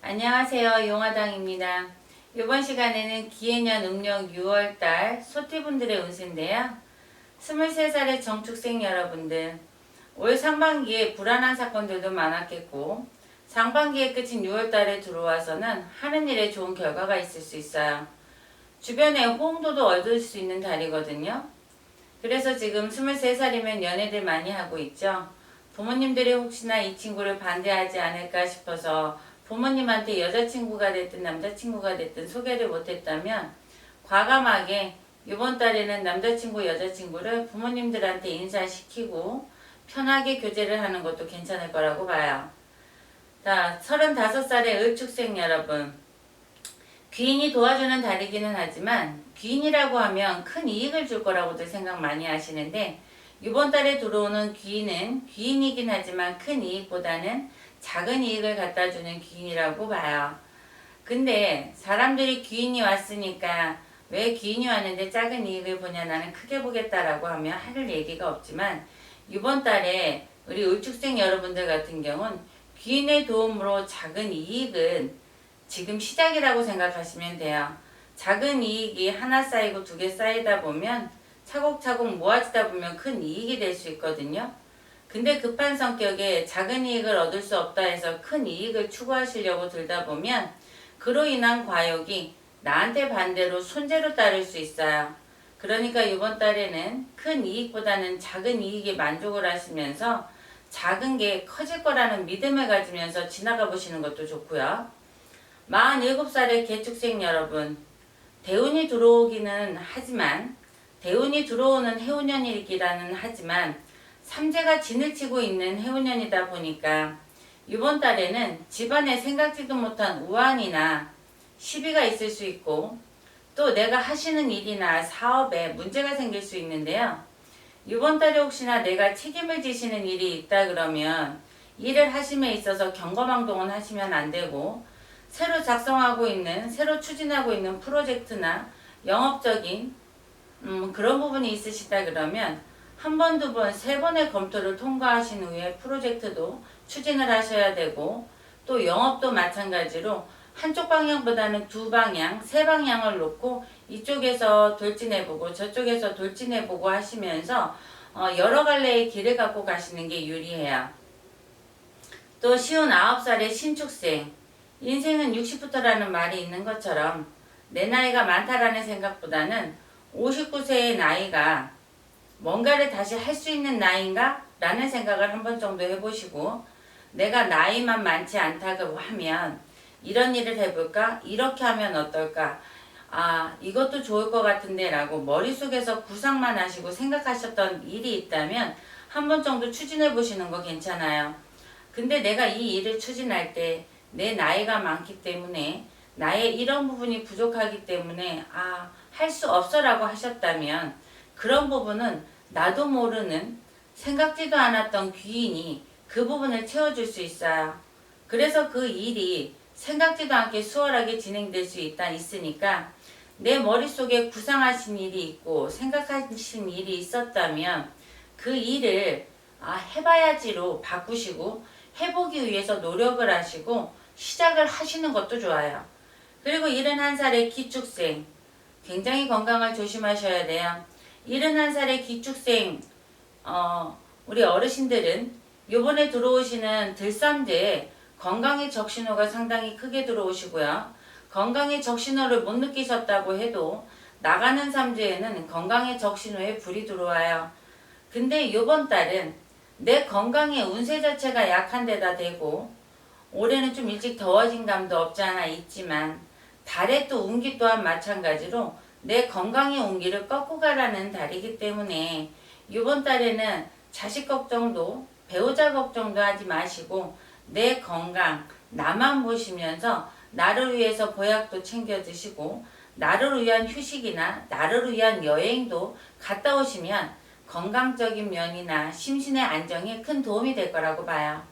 안녕하세요. 용화당입니다. 이번 시간에는 기해년 음력 6월달 소띠분들의 운세인데요. 23살의 정축생 여러분들, 올 상반기에 불안한 사건들도 많았겠고 상반기의 끝인 6월달에 들어와서는 하는 일에 좋은 결과가 있을 수 있어요. 주변에 호응도도 얻을 수 있는 달이거든요. 그래서 지금 23살이면 연애들 많이 하고 있죠. 부모님들이 혹시나 이 친구를 반대하지 않을까 싶어서 부모님한테 여자친구가 됐든 남자친구가 됐든 소개를 못했다면 과감하게 이번 달에는 남자친구 여자친구를 부모님들한테 인사시키고 편하게 교제를 하는 것도 괜찮을 거라고 봐요. 자, 35살의 을축생 여러분, 귀인이 도와주는 달이기는 하지만 귀인이라고 하면 큰 이익을 줄 거라고들 생각 많이 하시는데 이번 달에 들어오는 귀인은 귀인이긴 하지만 큰 이익보다는 작은 이익을 갖다 주는 귀인이라고 봐요. 근데 사람들이 귀인이 왔으니까 왜 귀인이 왔는데 작은 이익을 보냐, 나는 크게 보겠다라고 하면 할 얘기가 없지만 이번 달에 우리 을축생 여러분들 같은 경우는 귀인의 도움으로 작은 이익은 지금 시작이라고 생각하시면 돼요. 작은 이익이 하나 쌓이고 두 개 쌓이다 보면 차곡차곡 모아지다 보면 큰 이익이 될 수 있거든요. 근데 급한 성격에 작은 이익을 얻을 수 없다 해서 큰 이익을 추구하시려고 들다 보면 그로 인한 과욕이 나한테 반대로 손재로 따를 수 있어요. 그러니까 이번 달에는 큰 이익보다는 작은 이익에 만족을 하시면서 작은 게 커질 거라는 믿음을 가지면서 지나가 보시는 것도 좋고요. 47살의 개축생 여러분, 대운이 들어오기는 하지만 대운이 들어오는 해운년이기라는 하지만 삼재가 진을 치고 있는 해운년이다 보니까 이번 달에는 집안에 생각지도 못한 우환이나 시비가 있을 수 있고 또 내가 하시는 일이나 사업에 문제가 생길 수 있는데요. 이번 달에 혹시나 내가 책임을 지시는 일이 있다 그러면 일을 하심에 있어서 경거망동은 하시면 안 되고 새로 작성하고 있는, 새로 추진하고 있는 프로젝트나 영업적인 그런 부분이 있으시다 그러면 한 번, 두 번, 세 번의 검토를 통과하신 후에 프로젝트도 추진을 하셔야 되고 또 영업도 마찬가지로 한쪽 방향보다는 두 방향, 세 방향을 놓고 이쪽에서 돌진해보고 저쪽에서 돌진해보고 하시면서 여러 갈래의 길을 갖고 가시는 게 유리해요. 또 59살의 신축생, 인생은 60부터라는 말이 있는 것처럼 내 나이가 많다라는 생각보다는 59세의 나이가 뭔가를 다시 할 수 있는 나이인가? 라는 생각을 한 번 정도 해보시고 내가 나이만 많지 않다고 하면 이런 일을 해볼까? 이렇게 하면 어떨까? 아, 이것도 좋을 것 같은데 라고 머릿속에서 구상만 하시고 생각하셨던 일이 있다면 한 번 정도 추진해 보시는 거 괜찮아요. 근데 내가 이 일을 추진할 때 내 나이가 많기 때문에 나의 이런 부분이 부족하기 때문에 할 수 없어 라고 하셨다면 그런 부분은 나도 모르는 생각지도 않았던 귀인이 그 부분을 채워줄 수 있어요. 그래서 그 일이 생각지도 않게 수월하게 진행될 수 있으니까 내 머릿속에 구상하신 일이 있고 생각하신 일이 있었다면 그 일을 해봐야지로 바꾸시고 해보기 위해서 노력을 하시고 시작을 하시는 것도 좋아요. 그리고 71살의 기축생, 굉장히 건강을 조심하셔야 돼요. 71살의 기축생 우리 어르신들은 요번에 들어오시는 들삼재에 건강의 적신호가 상당히 크게 들어오시고요. 건강의 적신호를 못 느끼셨다고 해도 나가는 삼재에는 건강의 적신호에 불이 들어와요. 근데 요번 달은 내 건강의 운세 자체가 약한 데다 대고 올해는 좀 일찍 더워진 감도 없지 않아 있지만 달의 또 운기 또한 마찬가지로 내 건강의 운기를 꺾고 가라는 달이기 때문에 이번 달에는 자식 걱정도 배우자 걱정도 하지 마시고 내 건강 나만 보시면서 나를 위해서 보약도 챙겨 드시고 나를 위한 휴식이나 나를 위한 여행도 갔다 오시면 건강적인 면이나 심신의 안정에 큰 도움이 될 거라고 봐요.